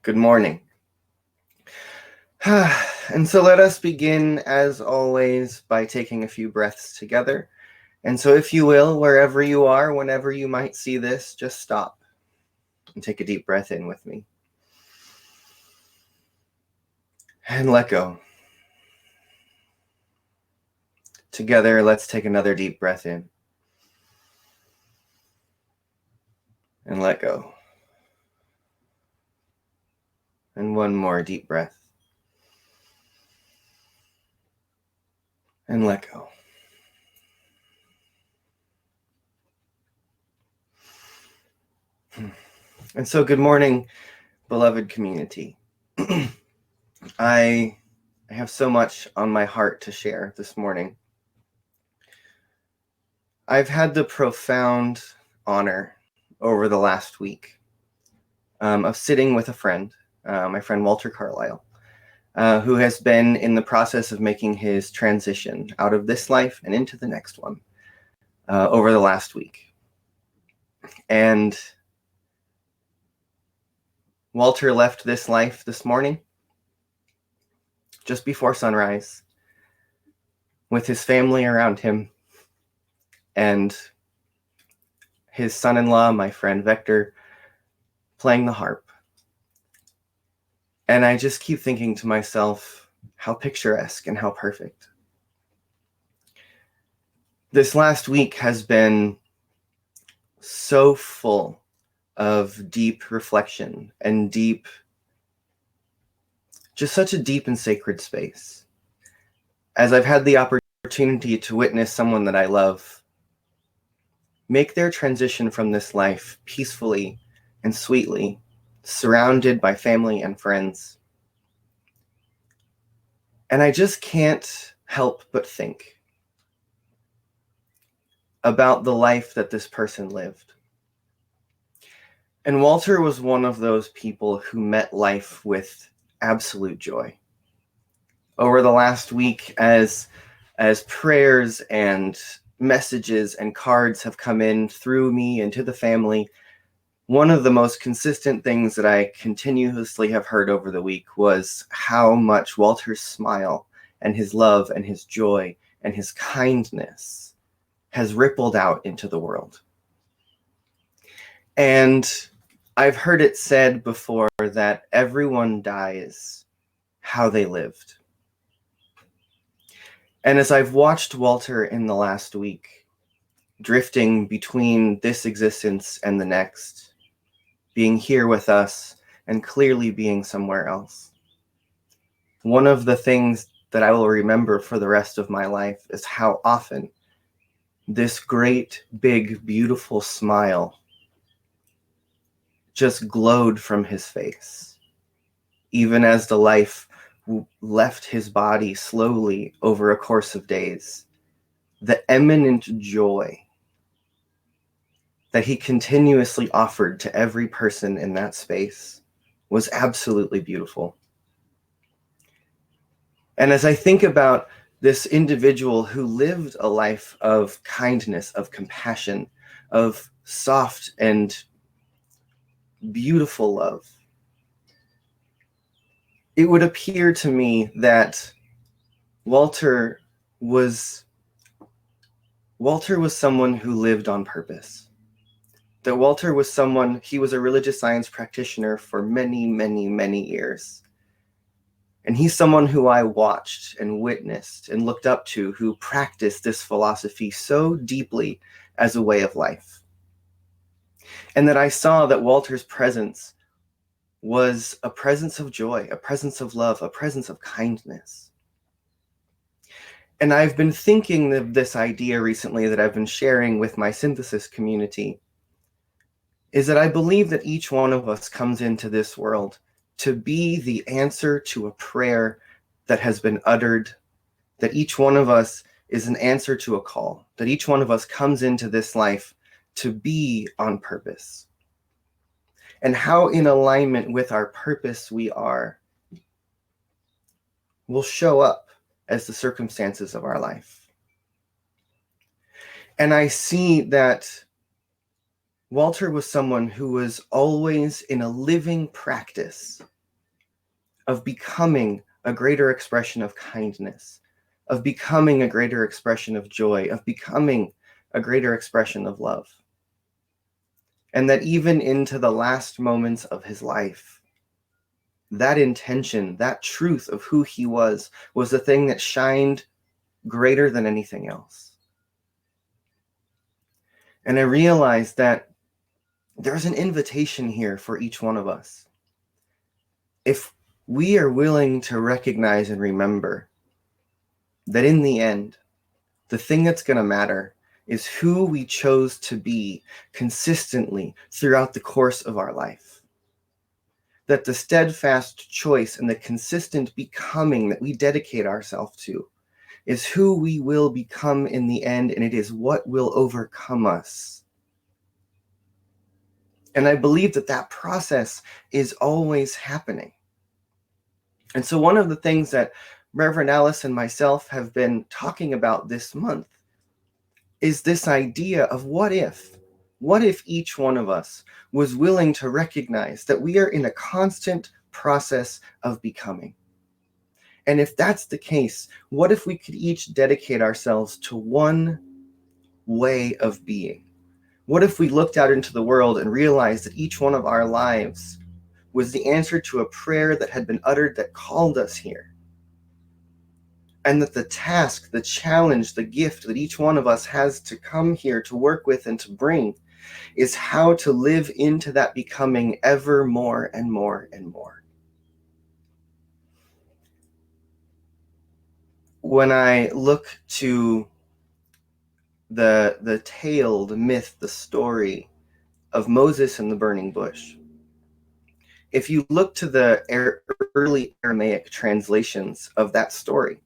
Good morning. And so let us begin, as always, by taking a few breaths together. And so if you will, wherever you are, whenever you might see this, just stop and take a deep breath in with me. And let go. Together, let's take another deep breath in. And let go. And one more deep breath. And let go. And so good morning, beloved community. I have so much on my heart to share this morning. I've had the profound honor over the last week of sitting with a friend, my friend Walter Carlisle, who has been in the process of making his transition out of this life and into the next one over the last week. And Walter left this life this morning, just before sunrise, with his family around him and his son-in-law, my friend Vector, playing the harp. And I just keep thinking to myself, how picturesque and how perfect. This last week has been so full of deep reflection and just such a deep and sacred space. As I've had the opportunity to witness someone that I love make their transition from this life peacefully and sweetly, surrounded by family and friends. And I just can't help but think about the life that this person lived. And Walter was one of those people who met life with absolute joy. Over the last week, as prayers and messages and cards have come in through me and to the family, one of the most consistent things that I continuously have heard over the week was how much Walter's smile and his love and his joy and his kindness has rippled out into the world. And I've heard it said before that everyone dies how they lived. And as I've watched Walter in the last week, drifting between this existence and the next, being here with us and clearly being somewhere else, one of the things that I will remember for the rest of my life is how often this great, big, beautiful smile just glowed from his face, even as the life left his body slowly over a course of days. The eminent joy that he continuously offered to every person in that space was absolutely beautiful. And as I think about this individual who lived a life of kindness, of compassion, of soft and beautiful love, it would appear to me that Walter was someone who lived on purpose. That Walter was he was a religious science practitioner for many, many, many years. And he's someone who I watched and witnessed and looked up to, who practiced this philosophy so deeply as a way of life. And that I saw that Walter's presence was a presence of joy, a presence of love, a presence of kindness. And I've been thinking of this idea recently that I've been sharing with my synthesis community, is that I believe that each one of us comes into this world to be the answer to a prayer that has been uttered, that each one of us is an answer to a call, that each one of us comes into this life to be on purpose. And how in alignment with our purpose we are will show up as the circumstances of our life. And I see that Walter was someone who was always in a living practice of becoming a greater expression of kindness, of becoming a greater expression of joy, of becoming a greater expression of love. And that even into the last moments of his life, that intention, that truth of who he was the thing that shined greater than anything else. And I realized that there's an invitation here for each one of us. If we are willing to recognize and remember that in the end, the thing that's going to matter is who we chose to be consistently throughout the course of our life. That the steadfast choice and the consistent becoming that we dedicate ourselves to is who we will become in the end, and it is what will overcome us. And I believe that that process is always happening. And so one of the things that Reverend Alice and myself have been talking about this month is this idea of what if each one of us was willing to recognize that we are in a constant process of becoming? And if that's the case, what if we could each dedicate ourselves to one way of being? What if we looked out into the world and realized that each one of our lives was the answer to a prayer that had been uttered that called us here? And that the task, the challenge, the gift that each one of us has to come here to work with and to bring is how to live into that becoming ever more and more and more. When I look to the tale, the myth, the story of Moses and the burning bush, if you look to the early Aramaic translations of that story,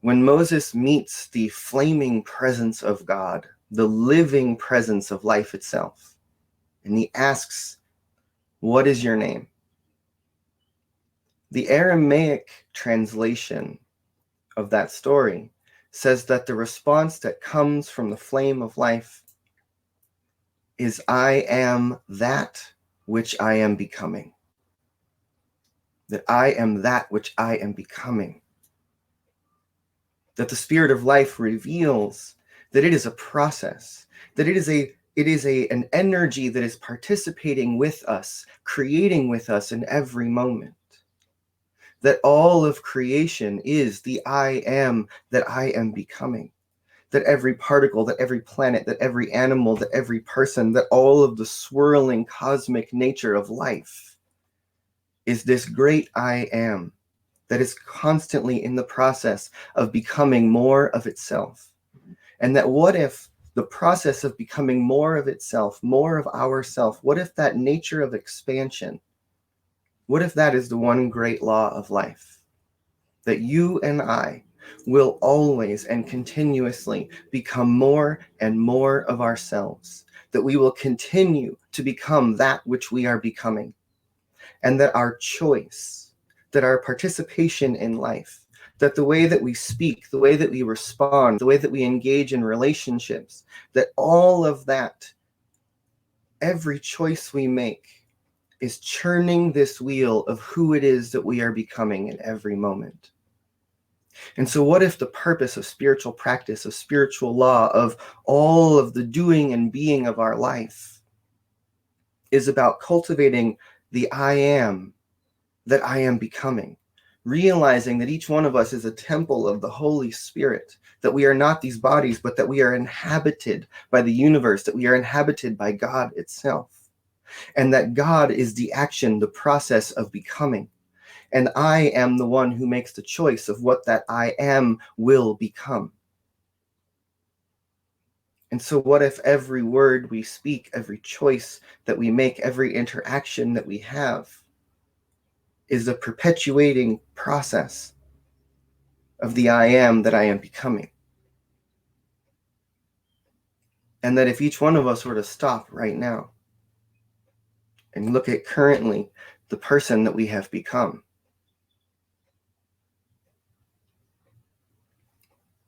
when Moses meets the flaming presence of God, the living presence of life itself, and he asks, "What is your name?" The Aramaic translation of that story says that the response that comes from the flame of life is, "I am that which I am becoming." That I am that which I am becoming. That the Spirit of life reveals that it is a process, that it is an energy that is participating with us, creating with us in every moment. That all of creation is the I am that I am becoming. That every particle, that every planet, that every animal, that every person, that all of the swirling cosmic nature of life is this great I am that is constantly in the process of becoming more of itself. And that what if the process of becoming more of itself, more of ourself, what if that nature of expansion, what if that is the one great law of life? That you and I will always and continuously become more and more of ourselves, that we will continue to become that which we are becoming, and that our choice, that our participation in life, that the way that we speak, the way that we respond, the way that we engage in relationships, that all of that, every choice we make is churning this wheel of who it is that we are becoming in every moment. And so what if the purpose of spiritual practice, of spiritual law, of all of the doing and being of our life is about cultivating the I am that I am becoming, realizing that each one of us is a temple of the Holy Spirit, that we are not these bodies, but that we are inhabited by the universe, that we are inhabited by God itself, and that God is the action, the process of becoming. And I am the one who makes the choice of what that I am will become. And so what if every word we speak, every choice that we make, every interaction that we have is a perpetuating process of the I am that I am becoming? And that if each one of us were to stop right now and look at currently the person that we have become,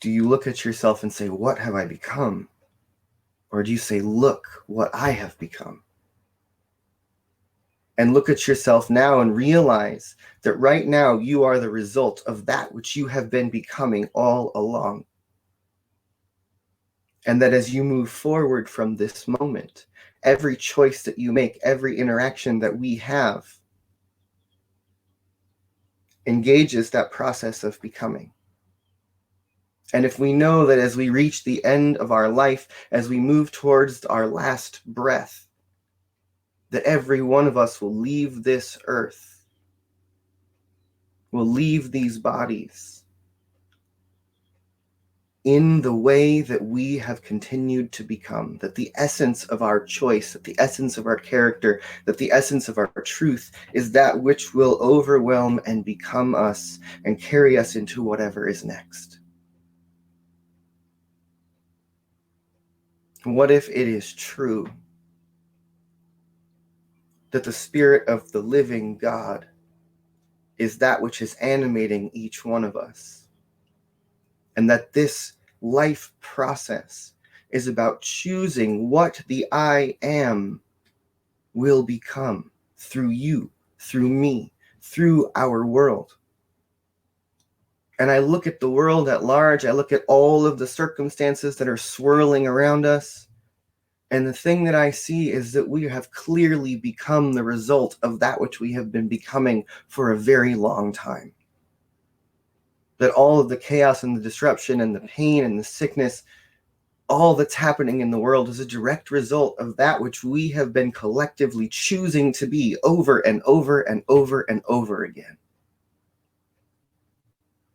do you look at yourself and say, what have I become? Or do you say, look what I have become? And look at yourself now and realize that right now you are the result of that which you have been becoming all along. And that as you move forward from this moment, every choice that you make, every interaction that we have, engages that process of becoming. And if we know that as we reach the end of our life, as we move towards our last breath, that every one of us will leave this earth, will leave these bodies in the way that we have continued to become, that the essence of our choice, that the essence of our character, that the essence of our truth is that which will overwhelm and become us and carry us into whatever is next. What if it is true that the Spirit of the living God is that which is animating each one of us, and that this life process is about choosing what the I am will become through you, through me, through our world? And I look at the world at large, I look at all of the circumstances that are swirling around us, and the thing that I see is that we have clearly become the result of that which we have been becoming for a very long time. That all of the chaos and the disruption and the pain and the sickness, all that's happening in the world is a direct result of that which we have been collectively choosing to be over and over and over and over again.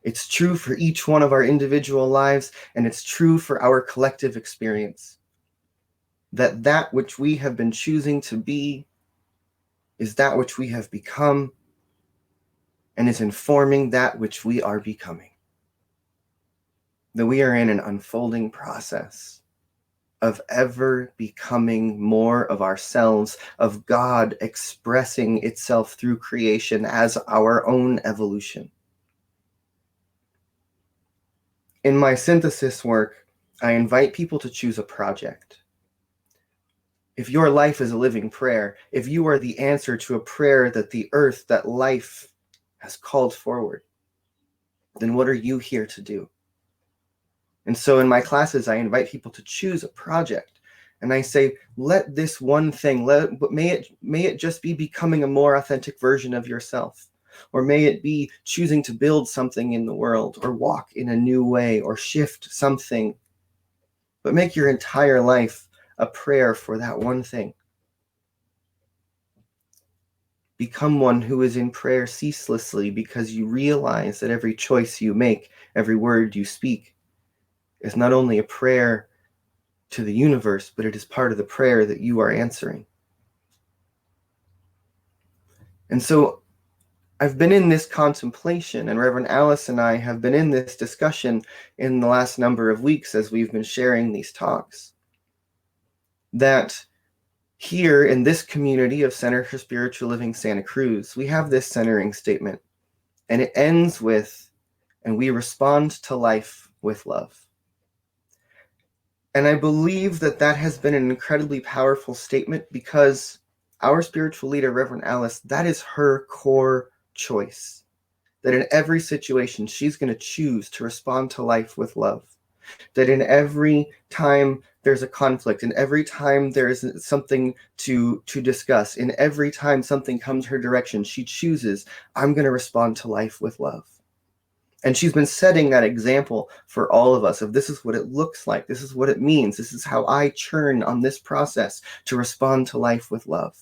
It's true for each one of our individual lives, and it's true for our collective experience. That which we have been choosing to be is that which we have become and is informing that which we are becoming. That we are in an unfolding process of ever becoming more of ourselves, of God expressing itself through creation as our own evolution. In my synthesis work, I invite people to choose a project. If your life is a living prayer, if you are the answer to a prayer that the earth, that life has called forward, then what are you here to do? And so in my classes, I invite people to choose a project. And I say, let this one thing, may it just be becoming a more authentic version of yourself. Or may it be choosing to build something in the world, or walk in a new way, or shift something. But make your entire life a prayer for that one thing. Become one who is in prayer ceaselessly, because you realize that every choice you make, every word you speak, is not only a prayer to the universe, but it is part of the prayer that you are answering. And so I've been in this contemplation, and Reverend Alice and I have been in this discussion in the last number of weeks as we've been sharing these talks, that here in this community of Center for Spiritual Living Santa Cruz, we have this centering statement, and it ends with, and we respond to life with love. And I believe that that has been an incredibly powerful statement, because our spiritual leader, Reverend Alice, that is her core choice. That in every situation, she's going to choose to respond to life with love. That in every time there's a conflict, in every time there's something to discuss, in every time something comes her direction, she chooses, I'm going to respond to life with love. And she's been setting that example for all of us of this is what it looks like. This is what it means. This is how I churn on this process to respond to life with love.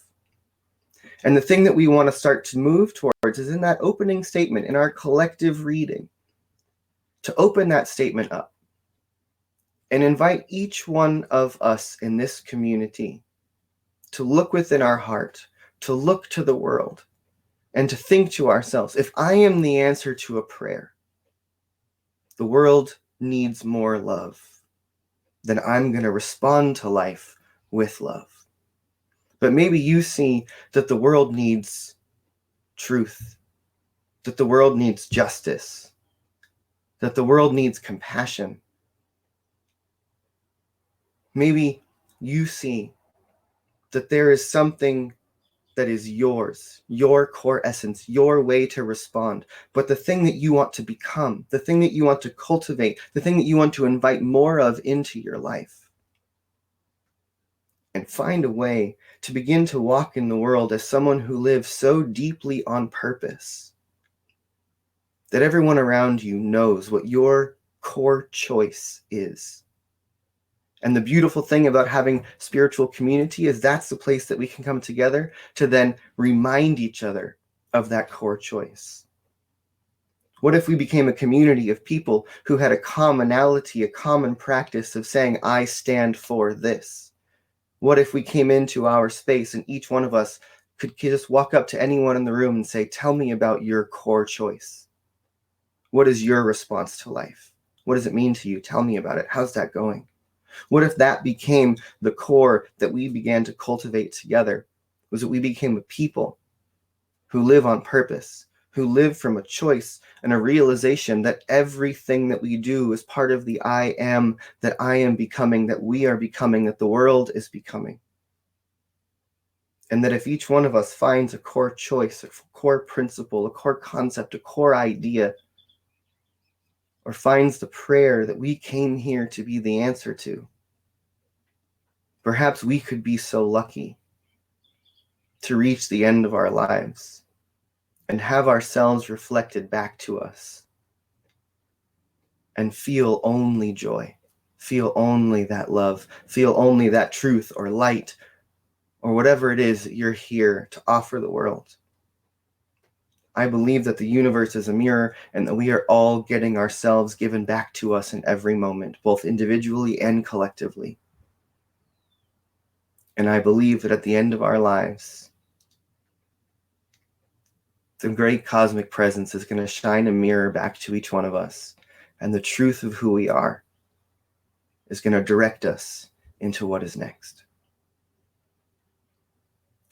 And the thing that we want to start to move towards is in that opening statement, in our collective reading, to open that statement up and invite each one of us in this community to look within our heart, to look to the world, and to think to ourselves, if I am the answer to a prayer, the world needs more love, then I'm going to respond to life with love. But maybe you see that the world needs truth, that the world needs justice, that the world needs compassion. Maybe you see that there is something that is yours, your core essence, your way to respond. But the thing that you want to become, the thing that you want to cultivate, the thing that you want to invite more of into your life. And find a way to begin to walk in the world as someone who lives so deeply on purpose that everyone around you knows what your core choice is. And the beautiful thing about having spiritual community is that's the place that we can come together to then remind each other of that core choice. What if we became a community of people who had a commonality, a common practice of saying, I stand for this? What if we came into our space and each one of us could just walk up to anyone in the room and say, tell me about your core choice. What is your response to life? What does it mean to you? Tell me about it. How's that going? What if that became the core that we began to cultivate together? Was that we became a people who live on purpose, who live from a choice and a realization that everything that we do is part of the I am, that I am becoming, that we are becoming, that the world is becoming. And that if each one of us finds a core choice, a core principle, a core concept, a core idea, or finds the prayer that we came here to be the answer to, perhaps we could be so lucky to reach the end of our lives and have ourselves reflected back to us and feel only joy, feel only that love, feel only that truth or light or whatever it is that you're here to offer the world. I believe that the universe is a mirror and that we are all getting ourselves given back to us in every moment, both individually and collectively. And I believe that at the end of our lives, the great cosmic presence is going to shine a mirror back to each one of us. And the truth of who we are is going to direct us into what is next.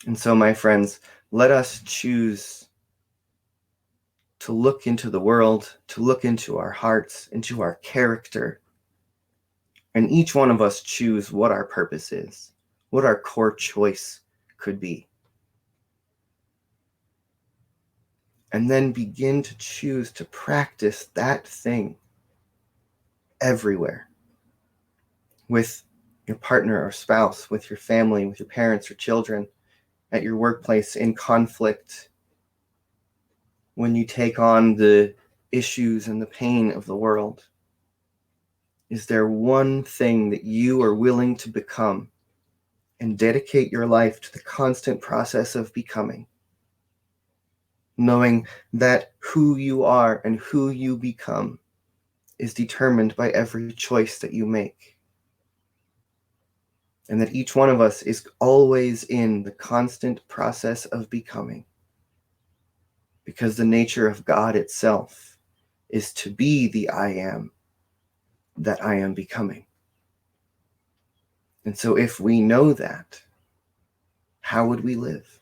And so, my friends, let us choose to look into the world, to look into our hearts, into our character, and each one of us choose what our purpose is, what our core choice could be. And then begin to choose to practice that thing everywhere, with your partner or spouse, with your family, with your parents or children, at your workplace, in conflict, when you take on the issues and the pain of the world. Is there one thing that you are willing to become and dedicate your life to the constant process of becoming, knowing that who you are and who you become is determined by every choice that you make, and that each one of us is always in the constant process of becoming, because the nature of God itself is to be the I am that I am becoming. And so if we know that, how would we live?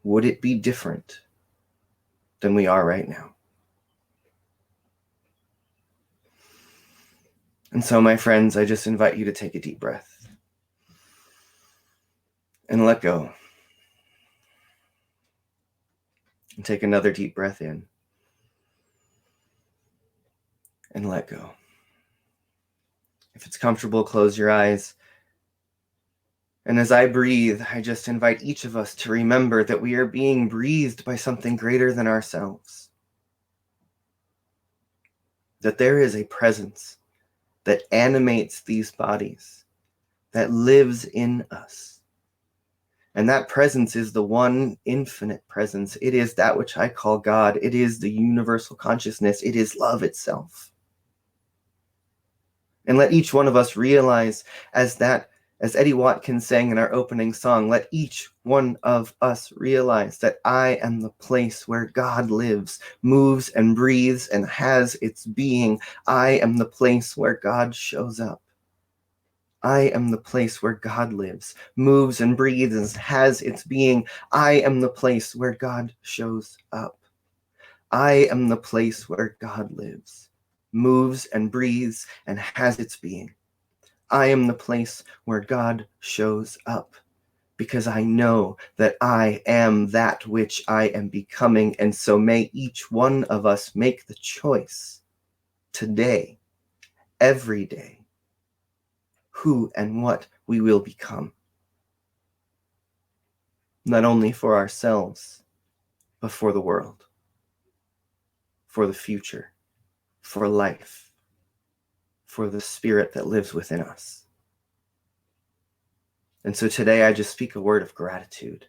Would it be different than we are right now? And so, my friends, I just invite you to take a deep breath and let go. And take another deep breath in and let go. If it's comfortable, close your eyes. And as I breathe, I just invite each of us to remember that we are being breathed by something greater than ourselves. That there is a presence that animates these bodies, that lives in us. And that presence is the one infinite presence. It is that which I call God. It is the universal consciousness. It is love itself. And let each one of us realize, as Eddie Watkins sang in our opening song, let each one of us realize that I am the place where God lives, moves and breathes and has its being. I am the place where God shows up. I am the place where God lives, moves and breathes and has its being. I am the place where God shows up. I am the place where God lives, moves and breathes and has its being. I am the place where God shows up, because I know that I am that which I am becoming. And so may each one of us make the choice today, every day, who and what we will become. Not only for ourselves, but for the world, for the future, for life, for the spirit that lives within us. And so today I just speak a word of gratitude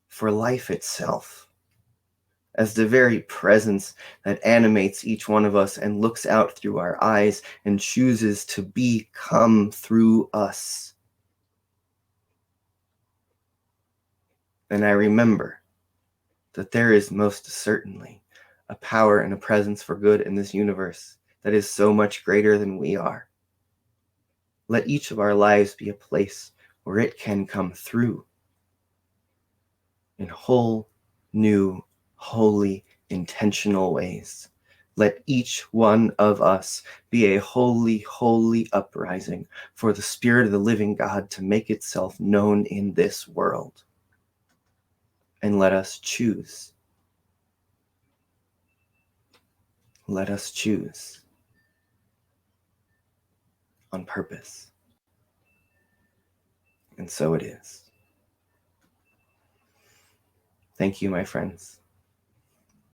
for life itself, as the very presence that animates each one of us and looks out through our eyes and chooses to become through us. And I remember that there is most certainly a power and a presence for good in this universe that is so much greater than we are. Let each of our lives be a place where it can come through in whole, new, holy, intentional ways. Let each one of us be a holy, holy uprising for the Spirit of the living God to make itself known in this world. And let us choose. Let us choose on purpose. And so it is. Thank you, my friends.